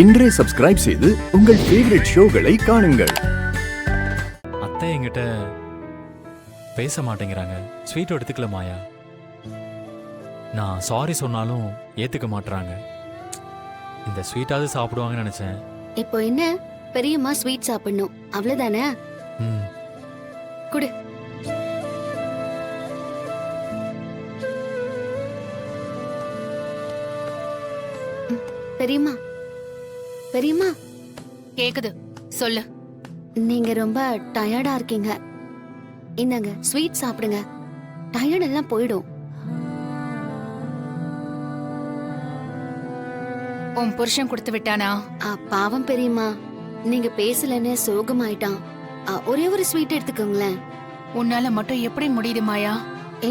இன்றே சப்ஸ்கிரைப் செய்து உங்கள் ஃபேவரட் ஷோகளை காணுங்கள். அத்தை என்கிட்ட பேச மாட்டேங்கிறாங்க. ஸ்வீட் எடுத்துக்கல மாயா. நான் சாரி சொன்னாலும் ஏத்துக்க மாட்றாங்க. இந்த ஸ்வீட்டாவது சாப்பிடுவாங்கன்னு நினைச்சேன். இப்போ என்ன, பெரியம்மா ஸ்வீட் சாப்பிடணும் அவ்வளவுதானே? ம். குடு. பெரியம்மா, பெரியம்மா கேக்குது, சொல்லு. நீங்க ரொம்ப டயர்டா இருக்கீங்க. இந்தாங்க ஸ்வீட் சாப்பிடுங்க, டயர்ட் எல்லாம் போயிடும். உன் புருஷன் கொடுத்து விட்டானா? பாவம் பெரியம்மா, நீங்க பேசலன்னு சோகமாயிட்டான். ஒரே ஒரு ஸ்வீட் எடுத்துக்கோங்களேன். உன்னால மட்டும் எப்படி முடியுது மாயா?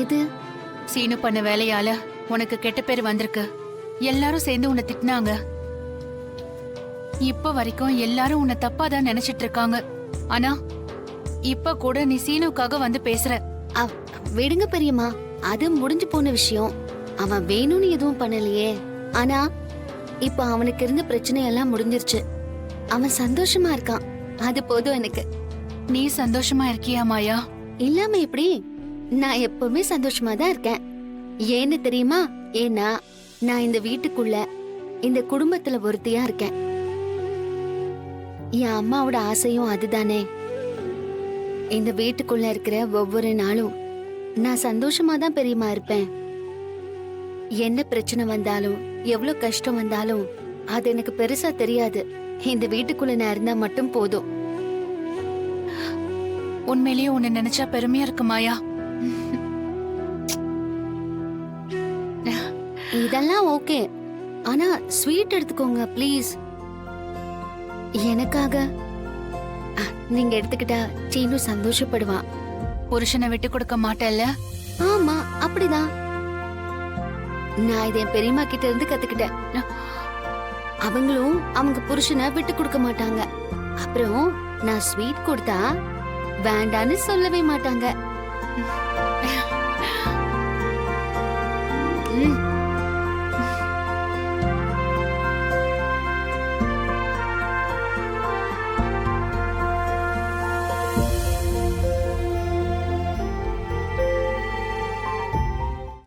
எது? சீனு பண்ண வேலையால உனக்கு கெட்ட பேர் வந்திருக்கு. எல்லாரும் சேர்ந்து உன்னை திட்டினாங்க. இப்ப வரைக்கும் எல்லாரும் உன்னை தப்பாதான் நினைச்சிட்டு இருக்காங்க. ஆனா இப்ப கூட நீ சீனுக்காக வந்து பேசுற. விடுங்க பெரியம்மா, அது முடிஞ்சு போன விஷயம். அவன் வேணும்னு எதுவும் பண்ணலையே. ஆனா இப்ப அவனுக்கு இருந்த பிரச்சனை எல்லாம் முடிஞ்சிருச்சு. அவன் சந்தோஷமா இருக்கான், அது போதும் எனக்கு. நீ சந்தோஷமா இருக்கியா மாயா? இல்லாம எப்படி? நான் எப்பவுமே சந்தோஷமா தான் இருக்கேன். ஏன்னு தெரியுமா? ஏன்னா நான் இந்த வீட்டுக்குள்ள, இந்த குடும்பத்துல ஒருத்தியா இருக்கேன். என் அம்மாவோட ஆசையும் அதுதானே. இந்த வீட்டுக்குள்ள இருக்கிற ஒவ்வொரு நாளும் நான் சந்தோஷமா தான் பெரியமா இருப்பேன். என்ன பிரச்சனை வந்தாலும், எவ்வளவு கஷ்டம் வந்தாலும் அது எனக்கு பெருசா தெரியாது. இந்த வீட்டுக்குள்ள நான் இருந்தா மட்டும் போதும். உண்மையிலேயே உன்னை நினைச்சா பெருமையா இருக்கு மாயா. இதெல்லாம் ஓகே, ஆனா ஸ்வீட் எடுத்துக்கோங்க ப்ளீஸ். எனக்காக நீங்க எடுத்துக்கிட்டா சீனு சந்தோஷப்படுவான். புருஷனை விட்டு கொடுக்க மாட்டேல்ல? ஆமா, அப்படிதான். நான் இதை என் பெரியம்மா கிட்ட இருந்து கத்துக்கிட்டேன். அவங்களும் அவங்க புருஷனை விட்டு கொடுக்க மாட்டாங்க. அப்புறம் நான் ஸ்வீட் கொடுத்தா வேண்டான்னு சொல்லவே மாட்டாங்க.